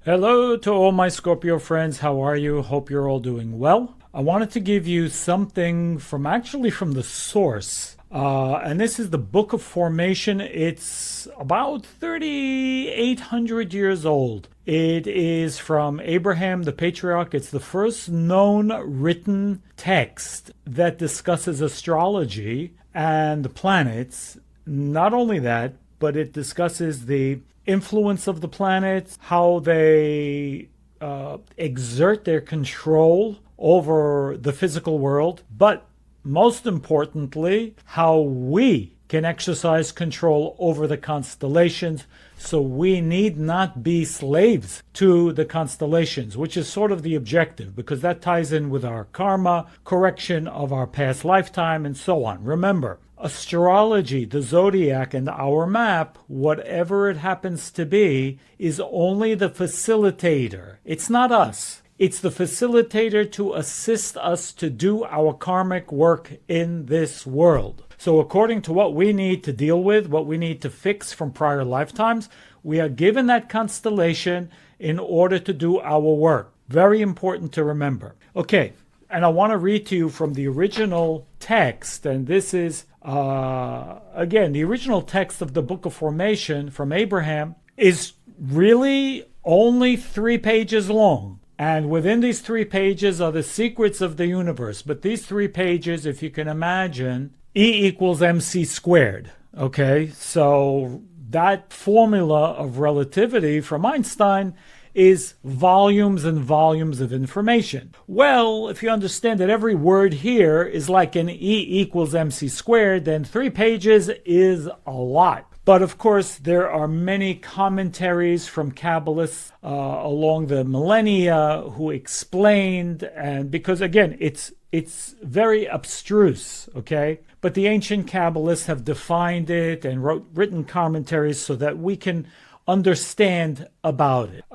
Hello to all my Scorpio friends. How are you? Hope you're all doing well. I wanted to give you something from the source. And this is the Book of Formation. It's about 3,800 years old. It is from Abraham the Patriarch. It's the first known written text that discusses astrology and the planets. Not only that, but it discusses the influence of the planets, how they exert their control over the physical world, but most importantly, how we can exercise control over the constellations, so we need not be slaves to the constellations, which is sort of the objective, because that ties in with our karma, correction of our past lifetime, and so on. Remember, astrology, the zodiac, and our map, whatever it happens to be, is only the facilitator. It's not us. It's the facilitator to assist us to do our karmic work in this world. So according to what we need to deal with, what we need to fix from prior lifetimes, we are given that constellation in order to do our work. Very important to remember. Okay, and I want to read to you from the original text, and this is, again, the original text of the Book of Formation from Abraham is really only 3 pages long. And within these 3 pages are the secrets of the universe. But these 3 pages, if you can imagine, E equals mc squared. Okay, so that formula of relativity from Einstein is volumes and volumes of information. Well, if you understand that every word here is like an E equals mc squared, then 3 pages is a lot. But of course, there are many commentaries from Kabbalists along the millennia who explained, and because again, it's very abstruse, okay? But the ancient Kabbalists have defined it and written commentaries so that we can understand about it.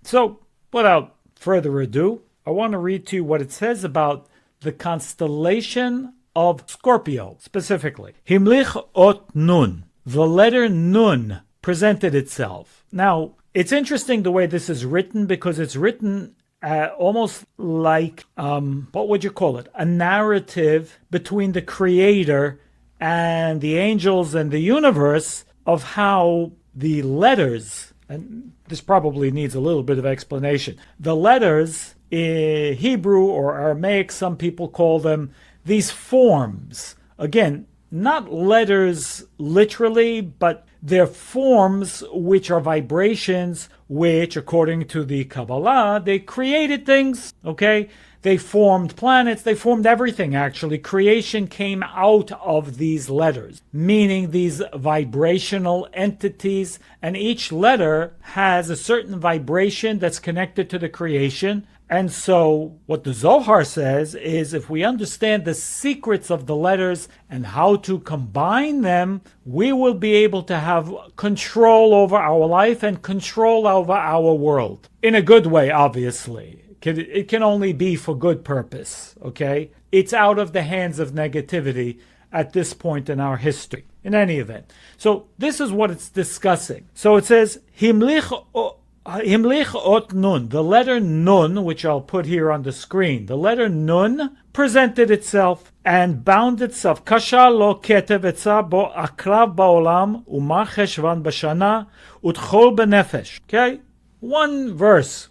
So without further ado, I want to read to you what it says about the constellation of Scorpio, specifically. Himlich ot nun. The letter Nun presented itself. Now, it's interesting the way this is written, because it's written almost like, what would you call it? A narrative between the creator and the angels and the universe of how the letters, and this probably needs a little bit of explanation, the letters in Hebrew or Aramaic, some people call them these forms. Again, not letters literally, but they're forms which are vibrations, which, according to the Kabbalah, they created things, okay? They formed planets, they formed everything, actually. Creation came out of these letters, meaning these vibrational entities, and each letter has a certain vibration that's connected to the creation. And so what the Zohar says is, if we understand the secrets of the letters and how to combine them, we will be able to have control over our life and control over our world. In a good way, obviously. It can only be for good purpose, okay? It's out of the hands of negativity at this point in our history, in any event. So this is what it's discussing. So it says, Himlich ot nun, the letter Nun, which I'll put here on the screen, the letter Nun presented itself and bound itself. Kasha lo ketev etza bo akrav ba'olam umar cheshvan b'shana utchol b'nefesh. Okay? One verse.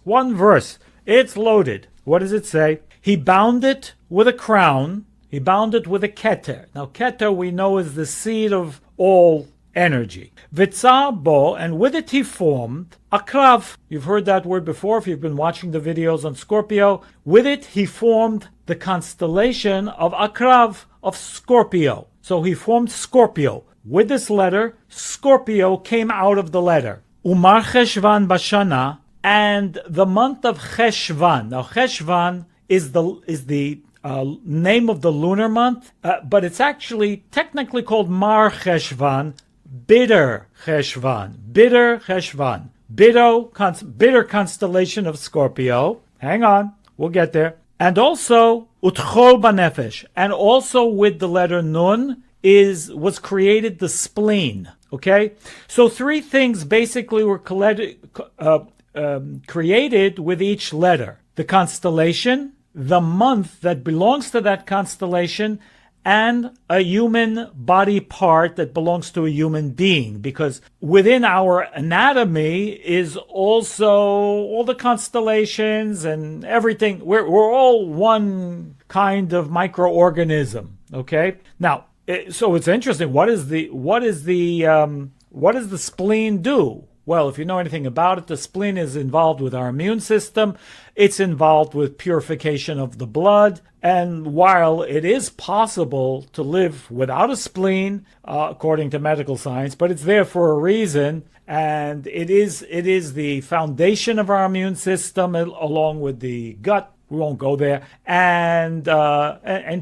It's loaded. What does it say? He bound it with a crown. He bound it with a keter. Now, keter we know is the seed of all energy. Vitza bo, and with it he formed akrav. You've heard that word before if you've been watching the videos on Scorpio. With it he formed the constellation of akrav, of Scorpio. So he formed Scorpio. With this letter, Scorpio came out of the letter. Umar cheshvan bashana, and the month of Cheshvan. Now, Cheshvan is the name of the lunar month, but it's actually technically called Mar Cheshvan, bitter Cheshvan, bitter constellation of Scorpio. Hang on, we'll get there. And also Utchol Banefesh, and also with the letter Nun was created the spleen. Okay? So 3 things basically were created with each letter. The constellation, the month that belongs to that constellation, and a human body part that belongs to a human being. Because within our anatomy is also all the constellations and everything. We're all one kind of microorganism. Okay? Now, so it's interesting. What does the spleen do? Well, if you know anything about it, the spleen is involved with our immune system. It's involved with purification of the blood. And while it is possible to live without a spleen, according to medical science, but it's there for a reason, and it is the foundation of our immune system, along with the gut. We won't go there, and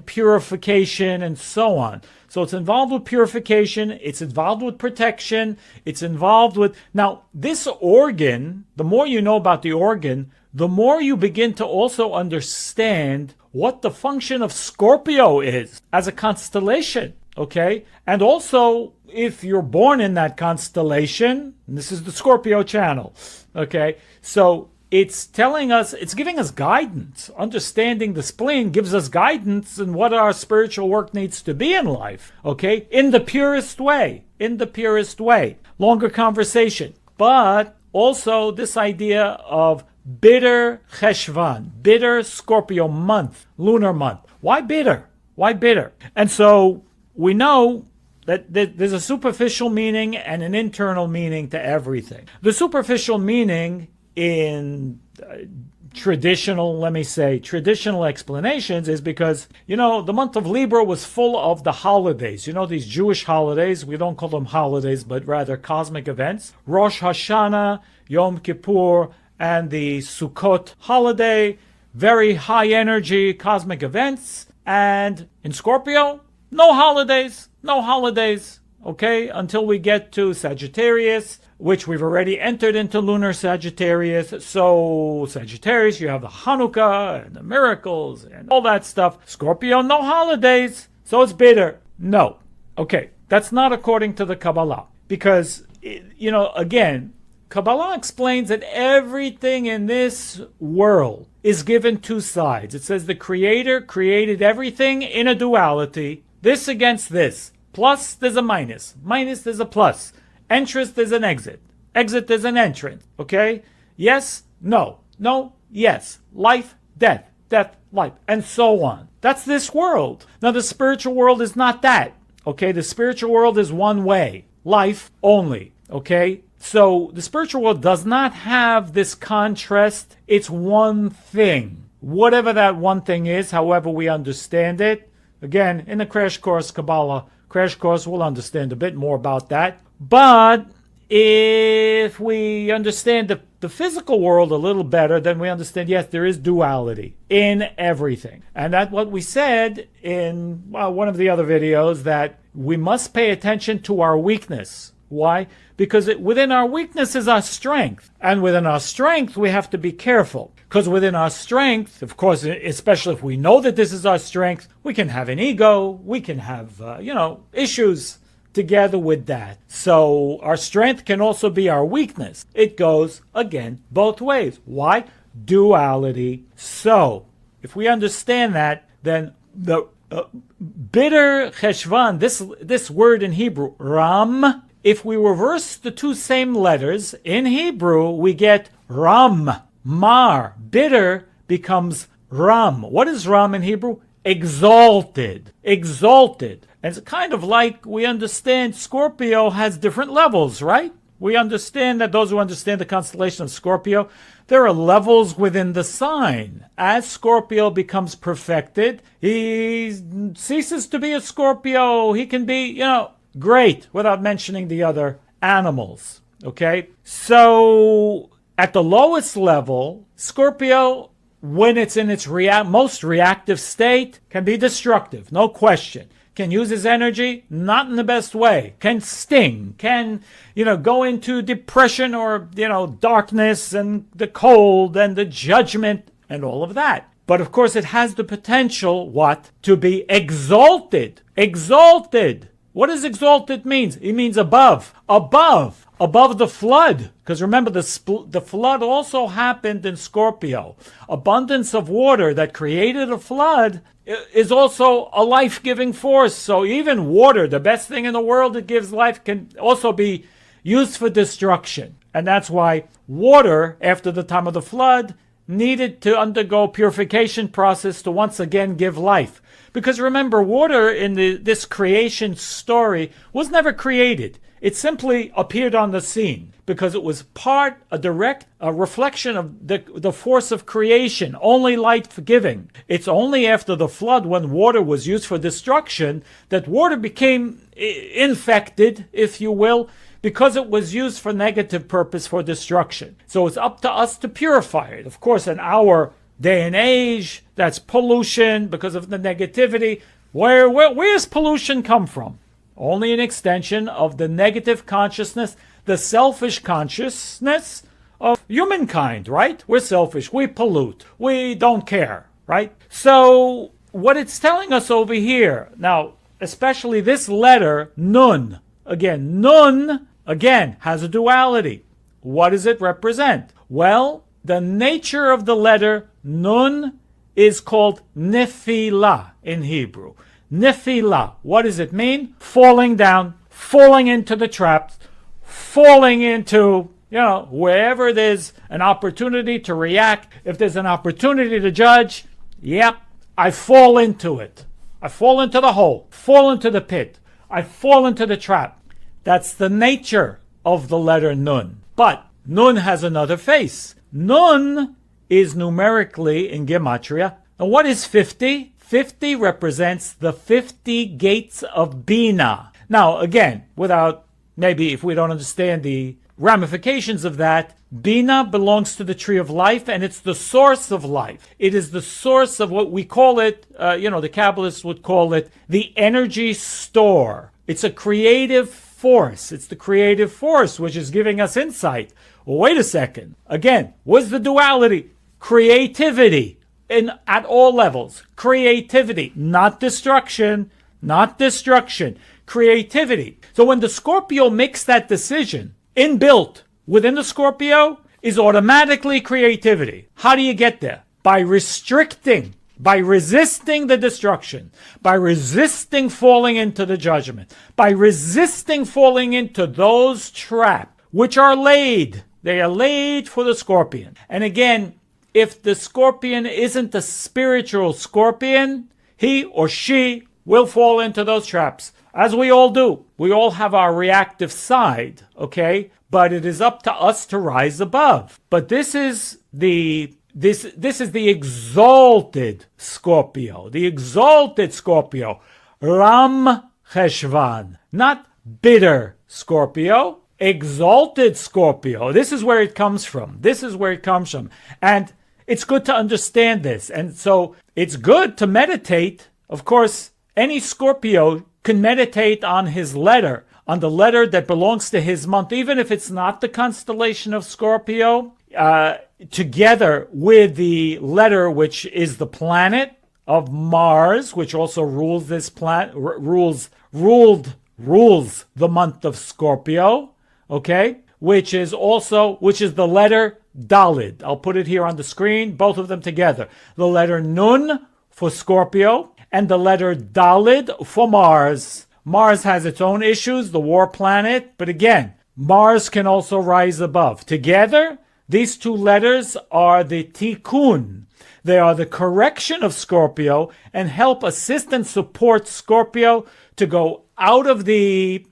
purification and so on. So it's involved with purification, it's involved with protection, it's involved with... Now, this organ, the more you know about the organ, the more you begin to also understand what the function of Scorpio is as a constellation, okay? And also, if you're born in that constellation, and this is the Scorpio channel, okay? So it's telling us, it's giving us guidance. Understanding the spleen gives us guidance in what our spiritual work needs to be in life, okay? In the purest way, Longer conversation. But also this idea of bitter Cheshvan, bitter Scorpio month, lunar month. Why bitter? And so we know that there's a superficial meaning and an internal meaning to everything. The superficial meaning in traditional explanations is because, the month of Libra was full of the holidays. These Jewish holidays, we don't call them holidays, but rather cosmic events. Rosh Hashanah, Yom Kippur, and the Sukkot holiday, very high energy cosmic events. And in Scorpio, no holidays, okay, until we get to Sagittarius, which we've already entered into lunar Sagittarius. So Sagittarius, you have the Hanukkah and the miracles and all that stuff. Scorpio, no holidays, so it's bitter. No. Okay, that's not according to the Kabbalah. Because, again, Kabbalah explains that everything in this world is given 2 sides. It says the Creator created everything in a duality. This against this. Plus, there's a minus. Minus, there's a plus. Entrance, there's an exit. Exit, there's an entrance. Okay? Yes, no. No, yes. Life, death. Death, life. And so on. That's this world. Now, the spiritual world is not that. Okay? The spiritual world is one way. Life only. Okay? So, the spiritual world does not have this contrast. It's one thing. Whatever that one thing is, however we understand it. Again, in the Crash Course Kabbalah Crash Course, we'll understand a bit more about that. But if we understand the physical world a little better, then we understand, yes, there is duality in everything. And that's what we said in one of the other videos, that we must pay attention to our weakness. Why? Because within our weakness is our strength. And within our strength, we have to be careful. Because within our strength, of course, especially if we know that this is our strength, we can have an ego, we can have, issues together with that. So our strength can also be our weakness. It goes, again, both ways. Why? Duality. So, if we understand that, then the bitter Cheshvan, this word in Hebrew, Ram, if we reverse the 2 same letters, in Hebrew, we get Ram. Mar, bitter, becomes Ram. What is Ram in Hebrew? Exalted. Exalted. And it's kind of like we understand Scorpio has different levels, right? We understand that those who understand the constellation of Scorpio, there are levels within the sign. As Scorpio becomes perfected, he ceases to be a Scorpio. He can be, great, without mentioning the other animals. Okay? So, at the lowest level, Scorpio, when it's in its most reactive state, can be destructive, no question. Can use his energy, not in the best way. Can sting, can, go into depression or, darkness and the cold and the judgment and all of that. But of course it has the potential, what? To be exalted. Exalted. What does exalted means? It means above. Above the flood. Because remember, the flood also happened in Scorpio. Abundance of water that created a flood is also a life-giving force. So even water, the best thing in the world that gives life, can also be used for destruction. And that's why water, after the time of the flood, needed to undergo purification process to once again give life. Because remember, water in this creation story was never created. It simply appeared on the scene because it was a direct reflection of the force of creation, only life-giving. It's only after the flood, when water was used for destruction, that water became infected, if you will, because it was used for negative purpose for destruction. So it's up to us to purify it. Of course, in our day and age, that's pollution because of the negativity. Where's pollution come from? Only an extension of the negative consciousness, the selfish consciousness of humankind, right? We're selfish, we pollute, we don't care, right? So what it's telling us over here, now, especially this letter, Nun, Nun has a duality. What does it represent? Well, the nature of the letter Nun is called Nephilah in Hebrew. Nephilah. What does it mean? Falling down, falling into the traps, falling into, wherever there's an opportunity to react. If there's an opportunity to judge, yep, I fall into it. I fall into the hole, fall into the pit. I fall into the trap. That's the nature of the letter Nun. But Nun has another face. Nun is numerically in Gematria. And what is 50? 50 represents the 50 gates of Bina. Now, again, maybe if we don't understand the ramifications of that, Bina belongs to the tree of life, and it's the source of life. It is the source of what we call it, the Kabbalists would call it the energy store. It's a creative force. It's the creative force which is giving us insight. Well, wait a second. Again, what's the duality? Creativity. At all levels. Creativity, not destruction, creativity. So when the Scorpio makes that decision, inbuilt within the Scorpio is automatically creativity. How do you get there? By resisting the destruction, by resisting falling into the judgment, by resisting falling into those traps which are laid. They are laid for the Scorpion. And again, if the Scorpion isn't a spiritual Scorpion, he or she will fall into those traps, as we all do. We all have our reactive side, okay? But it is up to us to rise above. But this is the exalted Scorpio, Ram Cheshvan, not bitter Scorpio, exalted Scorpio. This is where it comes from. And it's good to understand this. And so it's good to meditate. Of course, any Scorpio can meditate on his letter, on the letter that belongs to his month, even if it's not the constellation of Scorpio, together with the letter which is the planet of Mars, which also rules this planet, rules the month of Scorpio, okay? Which is the letter Dalet. I'll put it here on the screen, both of them together. The letter Nun for Scorpio and the letter Dalet for Mars. Mars has its own issues, the war planet, but again, Mars can also rise above. Together, these two letters are the tikkun. They are the correction of Scorpio and help assist and support Scorpio to go out of the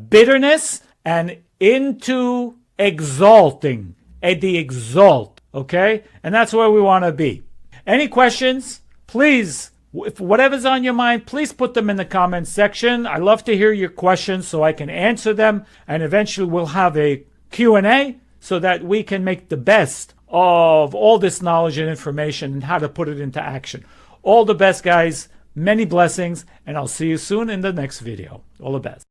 bitterness and into exalting, the exalt, okay? And that's where we want to be. Any questions? Please, if whatever's on your mind, please put them in the comments section. I love to hear your questions so I can answer them, and eventually we'll have a Q&A so that we can make the best of all this knowledge and information and how to put it into action. All the best, guys. Many blessings, and I'll see you soon in the next video. All the best.